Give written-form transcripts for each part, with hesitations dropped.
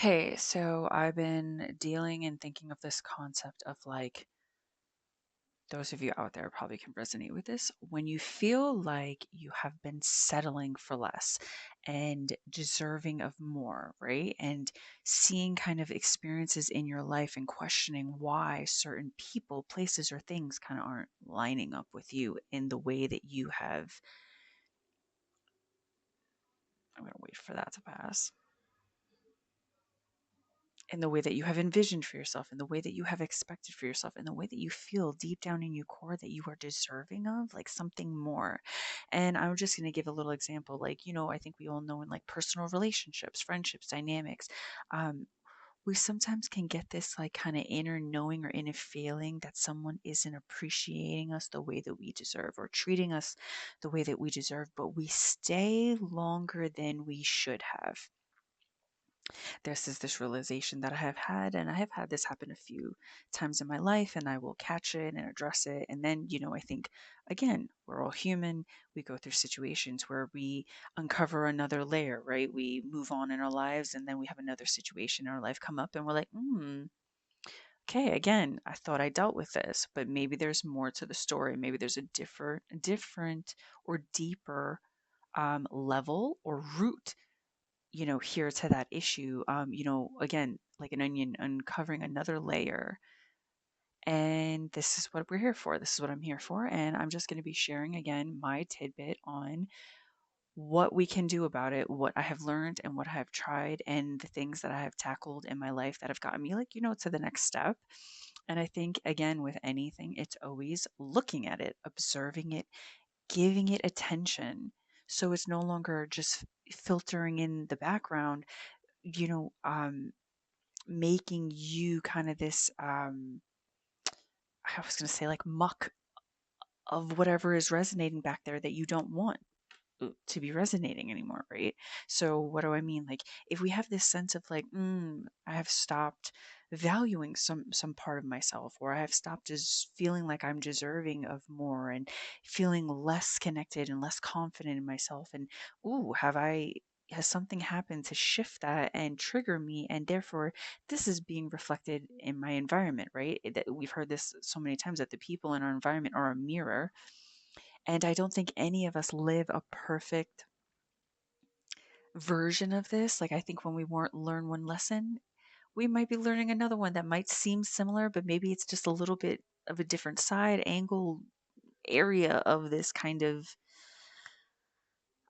Hey, so I've been dealing and thinking of this concept of like, those of you out there probably can resonate with this. When you feel like you have been settling for less and deserving of more, right? And seeing kind of experiences in your life and questioning why certain people, places, or things kind of aren't lining up with you in the way that you have. I'm going to wait for that to pass. In the way that you have envisioned for yourself, in the way that you have expected for yourself, in the way that you feel deep down in your core that you are deserving of, like something more. And I'm just going to give a little example. Like, I think we all know in like personal relationships, friendships, dynamics, um, we sometimes can get this like kind of inner knowing or inner feeling that someone isn't appreciating us the way that we deserve or treating us the way that we deserve, but we stay longer than we should have. This realization that I have had, and I have had this happen a few times in my life, and I will catch it and address it. And then, I think, again, we're all human. We go through situations where we uncover another layer, right? We move on in our lives, and then we have another situation in our life come up, and we're like, okay, again, I thought I dealt with this, but maybe there's more to the story. Maybe there's a different or deeper level or root, here to that issue. Again, like an onion, uncovering another layer. And this is what we're here for. This is what I'm here for. And I'm just going to be sharing again my tidbit on what we can do about it, what I have learned and what I have tried, and the things that I have tackled in my life that have gotten me, like, to the next step. And I think, again, with anything, it's always looking at it, observing it, giving it attention. So it's no longer just filtering in the background, you know, um, making you kind of this, I was going to say like muck of whatever is resonating back there that you don't want to be resonating anymore, right? So what do I mean? Like if we have this sense of like, I have stopped valuing some part of myself, or I have stopped just feeling like I'm deserving of more and feeling less connected and less confident in myself. And ooh, has something happened to shift that and trigger me, and therefore this is being reflected in my environment, right? That we've heard this so many times, that the people in our environment are a mirror, and I don't think any of us live a perfect version of this. Like, I think when we learn one lesson, we might be learning another one that might seem similar, but maybe it's just a little bit of a different side angle area of this kind of.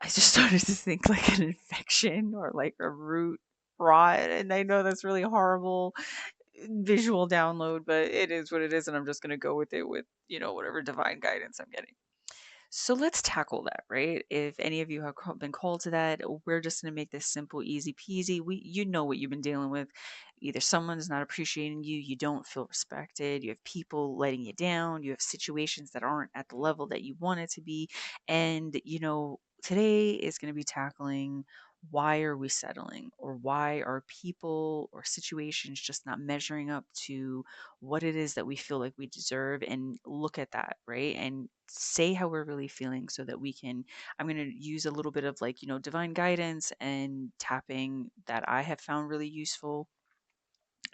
I just started to think like an infection or like a root rot. And I know that's really horrible visual download, but it is what it is. And I'm just going to go with it with, whatever divine guidance I'm getting. So let's tackle that, right? If any of you have been called to that, we're just going to make this simple, easy peasy. You know what you've been dealing with. Either someone's not appreciating you, you don't feel respected, you have people letting you down, you have situations that aren't at the level that you want it to be. And, today is going to be tackling, why are we settling, or why are people or situations just not measuring up to what it is that we feel like we deserve, and look at that, right? And say how we're really feeling so that we can. I'm going to use a little bit of like, divine guidance and tapping that I have found really useful.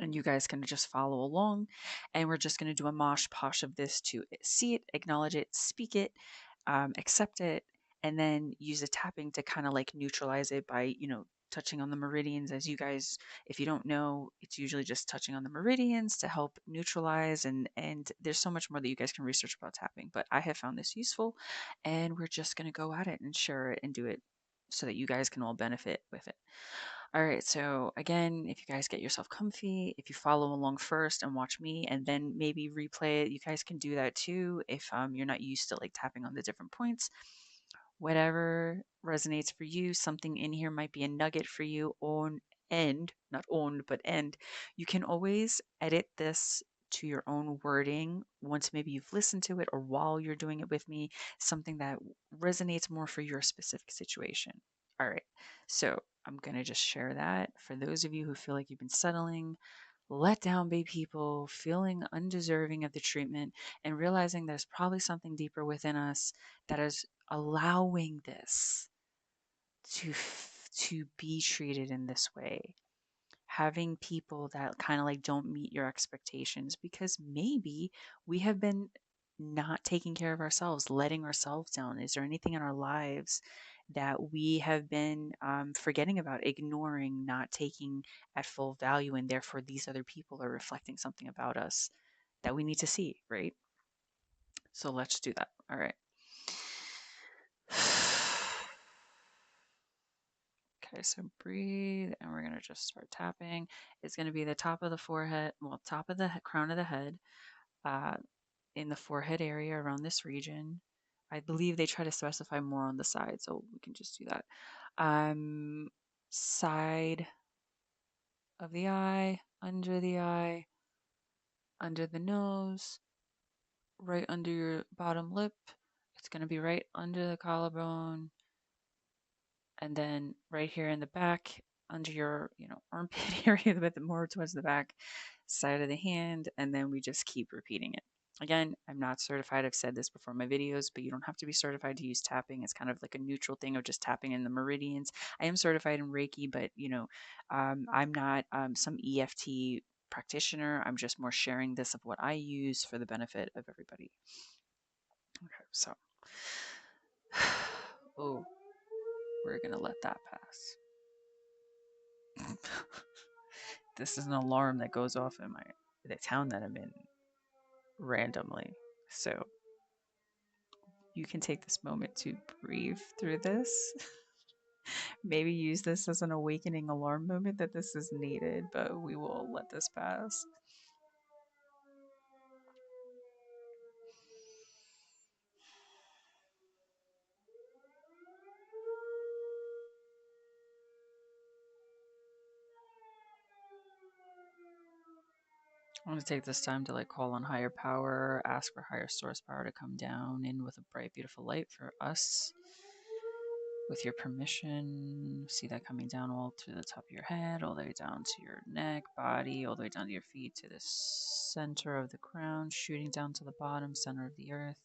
And you guys can just follow along. And we're just going to do a mosh posh of this to see it, acknowledge it, speak it, accept it, and then use the tapping to kind of like neutralize it by, touching on the meridians. As you guys, if you don't know, it's usually just touching on the meridians to help neutralize. And there's so much more that you guys can research about tapping, but I have found this useful, and we're just going to go at it and share it and do it so that you guys can all benefit with it. All right, so again, if you guys get yourself comfy, if you follow along first and watch me and then maybe replay it, you guys can do that too if you're not used to like tapping on the different points. Whatever resonates for you, something in here might be a nugget for you on end, not owned, but end. You can always edit this to your own wording once maybe you've listened to it or while you're doing it with me, something that resonates more for your specific situation. All right, so I'm going to just share that for those of you who feel like you've been settling, let down by people, feeling undeserving of the treatment, and realizing there's probably something deeper within us that is allowing this to be treated in this way. having people that kind of like don't meet your expectations because maybe we have been not taking care of ourselves, letting ourselves down. Is there anything in our lives that we have been forgetting about, ignoring, not taking at full value, and therefore these other people are reflecting something about us that we need to see, right? So let's do that. All right. Okay, so breathe, and we're gonna just start tapping. It's gonna be the top of the forehead, well, top of the crown of the head, uh, in the forehead area around this region. I believe they try to specify more on the side, so we can just do that. Um, Side of the eye, under the nose, right under your bottom lip. It's gonna be right under the collarbone, and then right here in the back under your armpit area, but more towards the back side of the hand, and then we just keep repeating it. Again, I'm not certified. I've said this before in my videos, but you don't have to be certified to use tapping. It's kind of like a neutral thing of just tapping in the meridians. I am certified in Reiki, but I'm not some EFT practitioner. I'm just more sharing this of what I use for the benefit of everybody. Okay, so oh, we're gonna let that pass. This is an alarm that goes off in the town that I'm in randomly. So you can take this moment to breathe through this. Maybe use this as an awakening alarm moment that this is needed, but we will let this pass. I want to take this time to like call on higher power, ask for higher source power to come down in with a bright, beautiful light for us. With your permission, see that coming down all through the top of your head, all the way down to your neck, body, all the way down to your feet, to the center of the crown, shooting down to the bottom, center of the earth,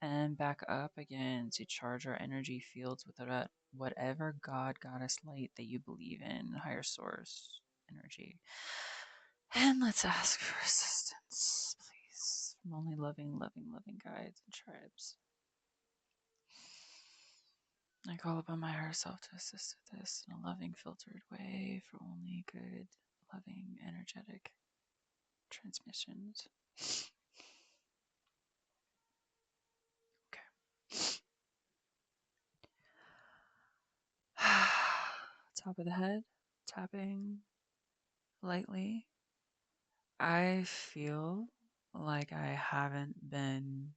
and back up again to charge our energy fields with that whatever God, goddess, light that you believe in, higher source energy. And let's ask for assistance, please, from only loving, loving, loving guides and tribes. I call upon my higher self to assist with this in a loving, filtered way for only good, loving, energetic transmissions. Okay. Top of the head, tapping lightly. I feel like I haven't been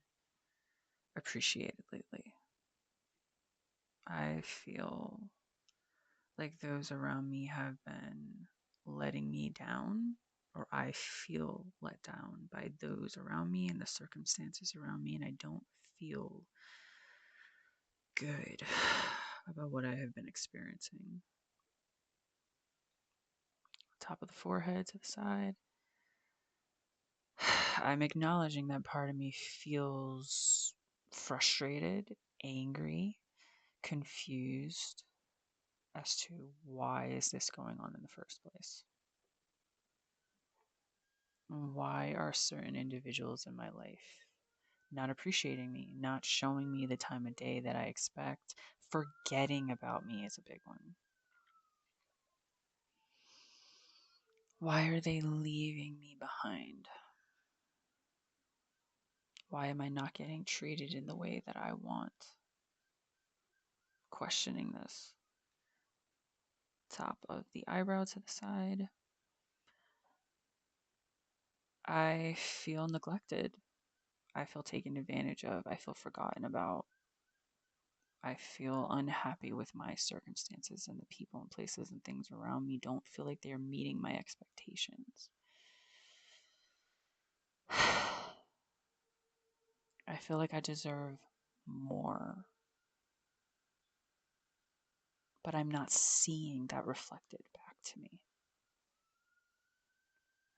appreciated lately. I feel like those around me have been letting me down, or I feel let down by those around me and the circumstances around me, and I don't feel good about what I have been experiencing. Top of the forehead to the side. I'm acknowledging that part of me feels frustrated, angry, confused as to why is this going on in the first place. Why are certain individuals in my life not appreciating me, not showing me the time of day that I expect, forgetting about me is a big one. Why are they leaving me behind? Why am I not getting treated in the way that I want? Questioning this. Top of the eyebrow to the side. I feel neglected. I feel taken advantage of. I feel forgotten about. I feel unhappy with my circumstances, and the people and places and things around me don't feel like they're meeting my expectations. I feel like I deserve more, but I'm not seeing that reflected back to me.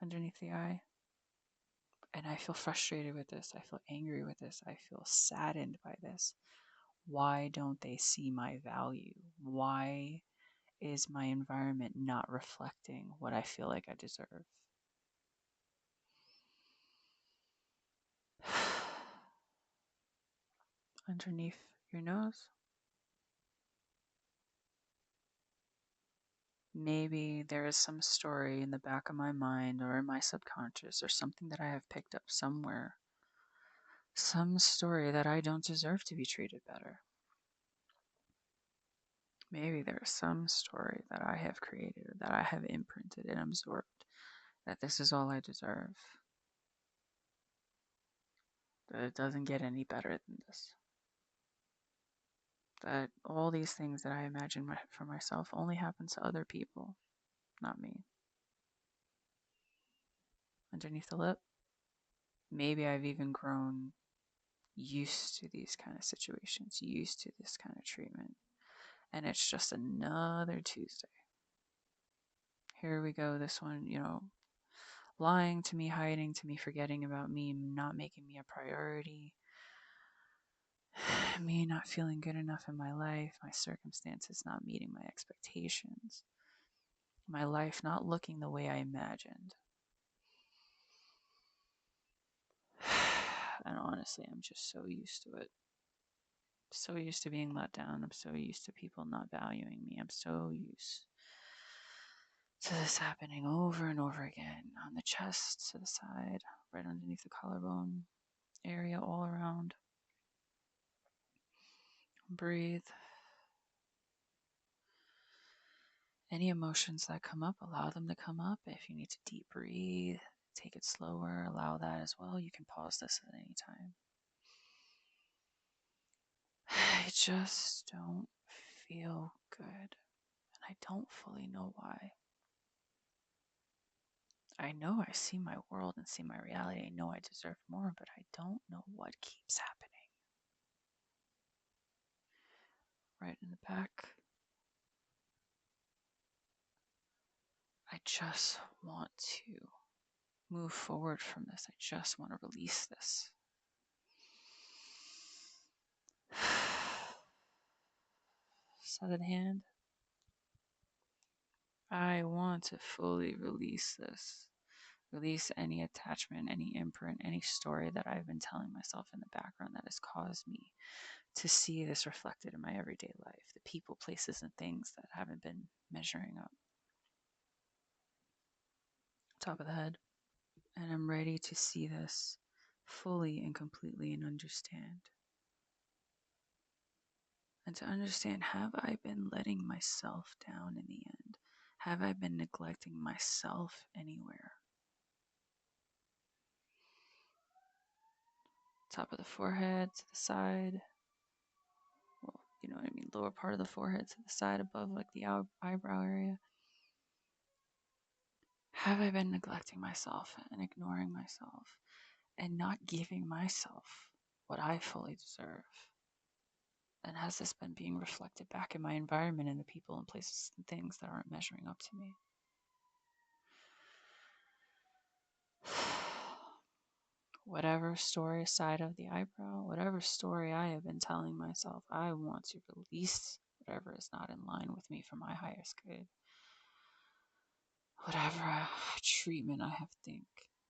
Underneath the eye. And I feel frustrated with this. I feel angry with this. I feel saddened by this. Why don't they see my value? Why is my environment not reflecting what I feel like I deserve? Underneath your nose. Maybe there is some story in the back of my mind or in my subconscious or something that I have picked up somewhere. Some story that I don't deserve to be treated better. Maybe there's some story that I have created or that I have imprinted and absorbed that this is all I deserve. That it doesn't get any better than this. That all these things that I imagine for myself only happen to other people, not me. Underneath the lip, maybe I've even grown used to these kind of situations, used to this kind of treatment. And it's just another Tuesday. Here we go, this one, lying to me, hiding to me, forgetting about me, not making me a priority, me not feeling good enough in my life, my circumstances not meeting my expectations, my life not looking the way I imagined. And honestly, I'm just so used to it. So used to being let down. I'm so used to people not valuing me. I'm so used to this happening over and over again on the chest, to the side, right underneath the collarbone area, all around. Breathe. Any emotions that come up, allow them to come up. If you need to deep breathe, take it slower, allow that as well. You can pause this at any time. I just don't feel good, and I don't fully know why. I know I see my world and see my reality. I know I deserve more, but I don't know what keeps happening. Right in the back. I just want to move forward from this. I just want to release this. Seventh hand. I want to fully release this. Release any attachment, any imprint, any story that I've been telling myself in the background that has caused me to see this reflected in my everyday life. The people, places, and things that haven't been measuring up. Top of the head. And I'm ready to see this fully and completely and understand. And to understand, have I been letting myself down in the end? Have I been neglecting myself anywhere? Top of the forehead to the side. Well, you know what I mean? Lower part of the forehead to the side above, like the eyebrow area. Have I been neglecting myself and ignoring myself and not giving myself what I fully deserve? And has this been being reflected back in my environment and the people and places and things that aren't measuring up to me? Whatever story side of the eyebrow, whatever story I have been telling myself, I want to release whatever is not in line with me for my highest good. Whatever treatment I have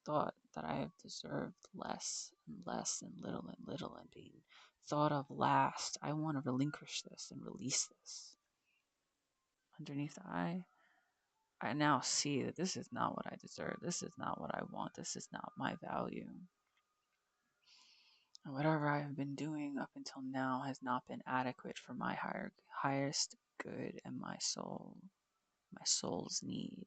thought that I have deserved less and less and little and being thought of last, I want to relinquish this and release this. Underneath the eye, I now see that this is not what I deserve. This is not what I want. This is not my value. And whatever I have been doing up until now has not been adequate for my highest good and my soul's need.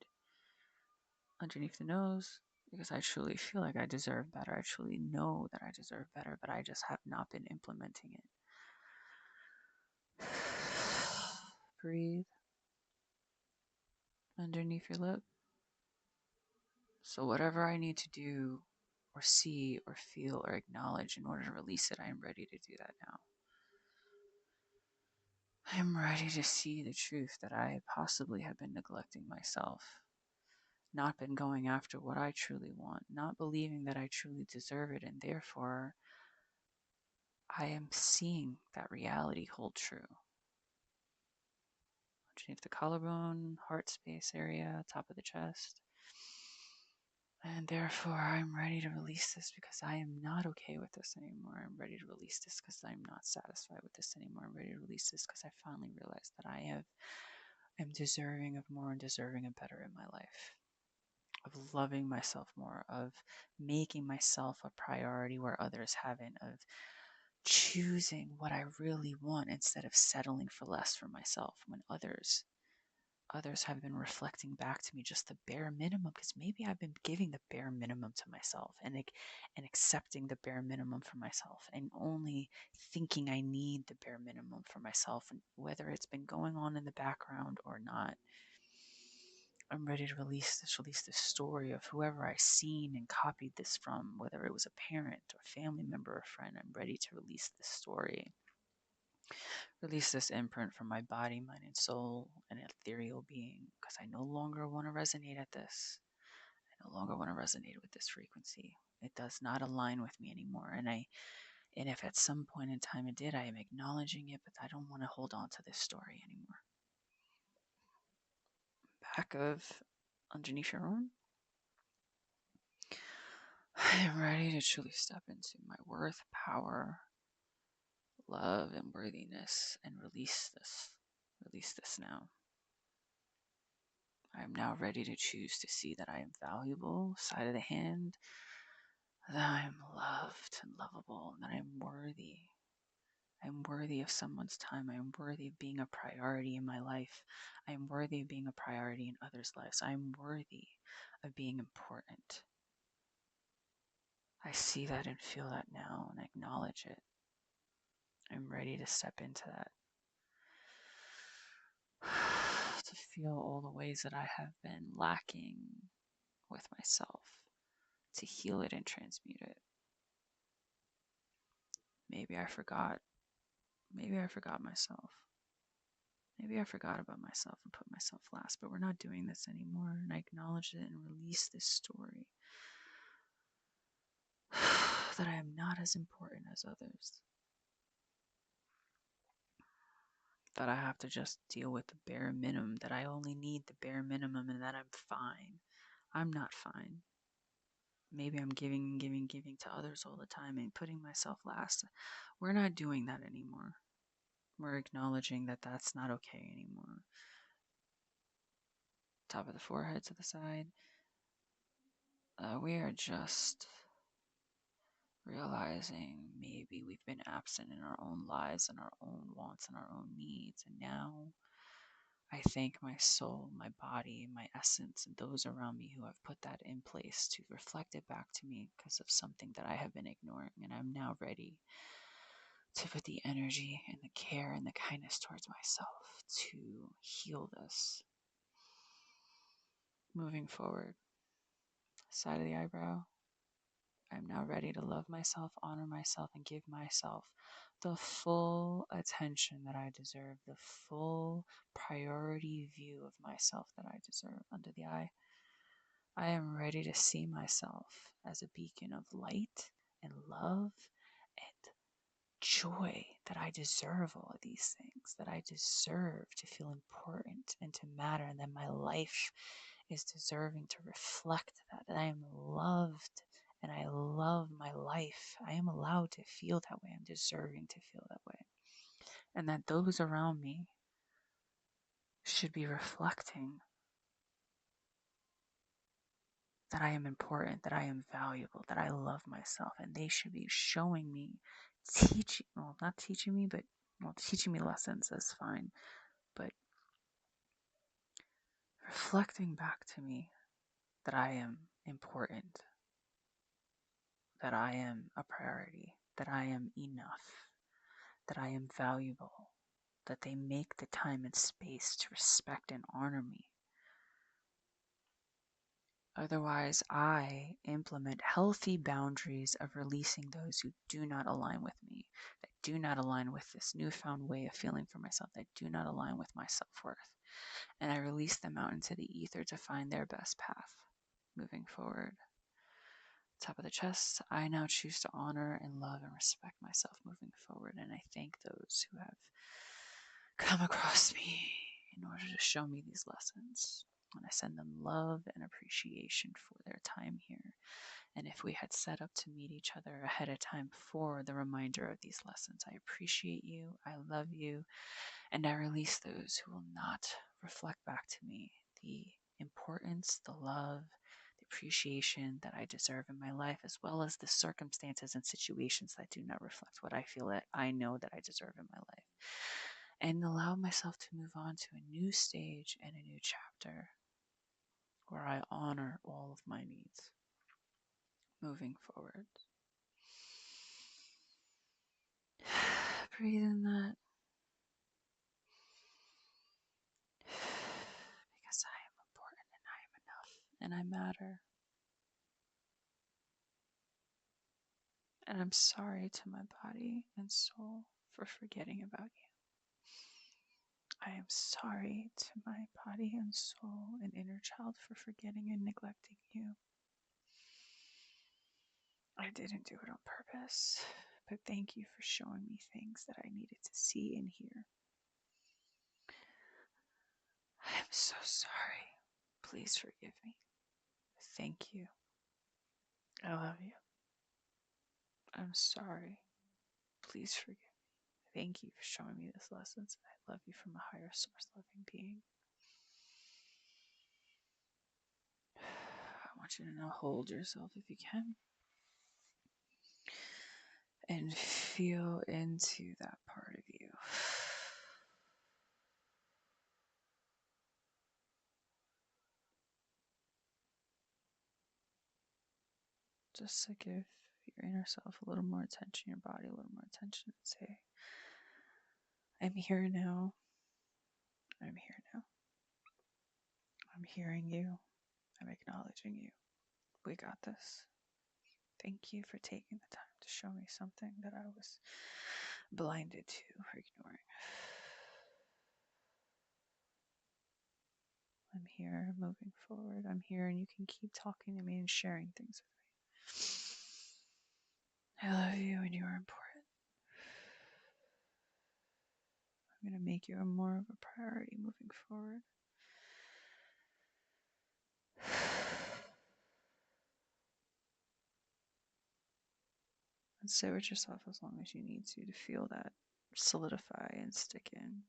Underneath the nose, because I truly feel like I deserve better. I truly know that I deserve better, but I just have not been implementing it. Breathe underneath your lip. So, whatever I need to do, or see, or feel, or acknowledge in order to release it, I am ready to do that now. I am ready to see the truth that I possibly have been neglecting myself, not been going after what I truly want, not believing that I truly deserve it, and therefore I am seeing that reality hold true. underneath the collarbone, heart space area, top of the chest. And therefore, I'm ready to release this because I am not okay with this anymore. I'm ready to release this because I'm not satisfied with this anymore. I'm ready to release this because I finally realized that am deserving of more and deserving of better in my life. Of loving myself more, of making myself a priority where others haven't, of choosing what I really want instead of settling for less for myself when others have been reflecting back to me just the bare minimum, because maybe I've been giving the bare minimum to myself and accepting the bare minimum for myself and only thinking I need the bare minimum for myself, and whether it's been going on in the background or not. I'm ready to release this story of whoever I seen and copied this from, whether it was a parent or family member or friend. I'm ready to release this story. Release this imprint from my body, mind, and soul, and ethereal being, because I no longer want to resonate at this. I no longer want to resonate with this frequency. It does not align with me anymore. And if at some point in time it did, I am acknowledging it, but I don't want to hold on to this story anymore. Back of underneath your arm. I am ready to truly step into my worth, power, love, and worthiness and release this. Release this now. I am now ready to choose to see that I am valuable, side of the hand, that I am loved and lovable, and that I am worthy. I am worthy of someone's time. I am worthy of being a priority in my life. I am worthy of being a priority in others' lives. I am worthy of being important. I see that and feel that now and acknowledge it. I'm ready to step into that. To feel all the ways that I have been lacking with myself, to heal it and transmute it. Maybe I forgot. Maybe I forgot myself. Maybe I forgot about myself and put myself last, but we're not doing this anymore. And I acknowledge it and release this story that I am not as important as others. That I have to just deal with the bare minimum, that I only need the bare minimum and that I'm fine. I'm not fine. Maybe I'm giving and giving, giving to others all the time and putting myself last. We're not doing that anymore. We're acknowledging that that's not okay anymore. Top of the forehead to the side. We are just realizing maybe we've been absent in our own lives and our own wants and our own needs. And now I thank my soul, my body, my essence, and those around me who have put that in place to reflect it back to me because of something that I have been ignoring. And I'm now ready to put the energy and the care and the kindness towards myself to heal this. Moving forward, side of the eyebrow. I'm now ready to love myself, honor myself, and give myself the full attention that I deserve, the full priority view of myself that I deserve under the eye. I am ready to see myself as a beacon of light and love and joy, that I deserve all of these things, that I deserve to feel important and to matter, and that my life is deserving to reflect that I am loved and I love my life. I am allowed to feel that way. I'm deserving to feel that way. And that those around me should be reflecting that I am important, that I am valuable, that I love myself, and they should be showing me, not teaching me, but teaching me lessons is fine, but reflecting back to me that I am important, that I am a priority, that I am enough, that I am valuable, that they make the time and space to respect and honor me. Otherwise, I implement healthy boundaries of releasing those who do not align with me, that do not align with this newfound way of feeling for myself, that do not align with my self-worth. And I release them out into the ether to find their best path moving forward. Top of the chest, I now choose to honor and love and respect myself moving forward. And I thank those who have come across me in order to show me these lessons. And I send them love and appreciation for their time here. And if we had set up to meet each other ahead of time for the reminder of these lessons, I appreciate you, I love you, and I release those who will not reflect back to me the importance, the love, the appreciation that I deserve in my life, as well as the circumstances and situations that do not reflect what I feel that I know that I deserve in my life. And allow myself to move on to a new stage and a new chapter where I honor all of my needs moving forward. Breathe in that. Because I am important and I am enough and I matter. And I'm sorry to my body and soul for forgetting about you. I am sorry to my body and soul and inner child for forgetting and neglecting you. I didn't do it on purpose, but thank you for showing me things that I needed to see and hear. I am so sorry. Please forgive me. Thank you. I love you. I'm sorry. Please forgive me. Thank you for showing me these lessons. I love you from a higher source loving being. I want you to now hold yourself if you can and feel into that part of you. Just to give your inner self a little more attention, your body a little more attention, and say, I'm here now. I'm here now. I'm hearing you. I'm acknowledging you. We got this. Thank you for taking the time to show me something that I was blinded to or ignoring. I'm here moving forward. I'm here and you can keep talking to me and sharing things with me. I love you and you are important. I'm going to make you a more of a priority moving forward. And sit with yourself as long as you need to feel that solidify and stick in.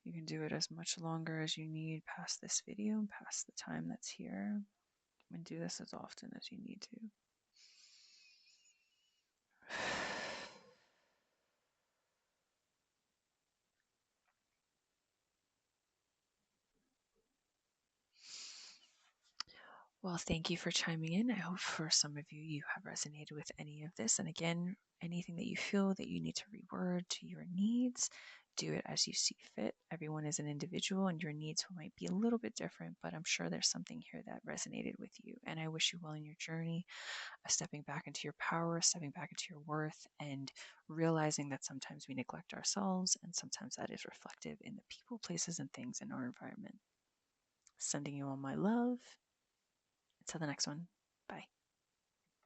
You can do it as much longer as you need past this video and past the time that's here. And do this as often as you need to. Well, thank you for chiming in. I hope for some of you, you have resonated with any of this. And again, anything that you feel that you need to reword to your needs, do it as you see fit. Everyone is an individual and your needs might be a little bit different, but I'm sure there's something here that resonated with you. And I wish you well in your journey of stepping back into your power, stepping back into your worth, and realizing that sometimes we neglect ourselves and sometimes that is reflective in the people, places, and things in our environment. Sending you all my love. Until the next one. Bye.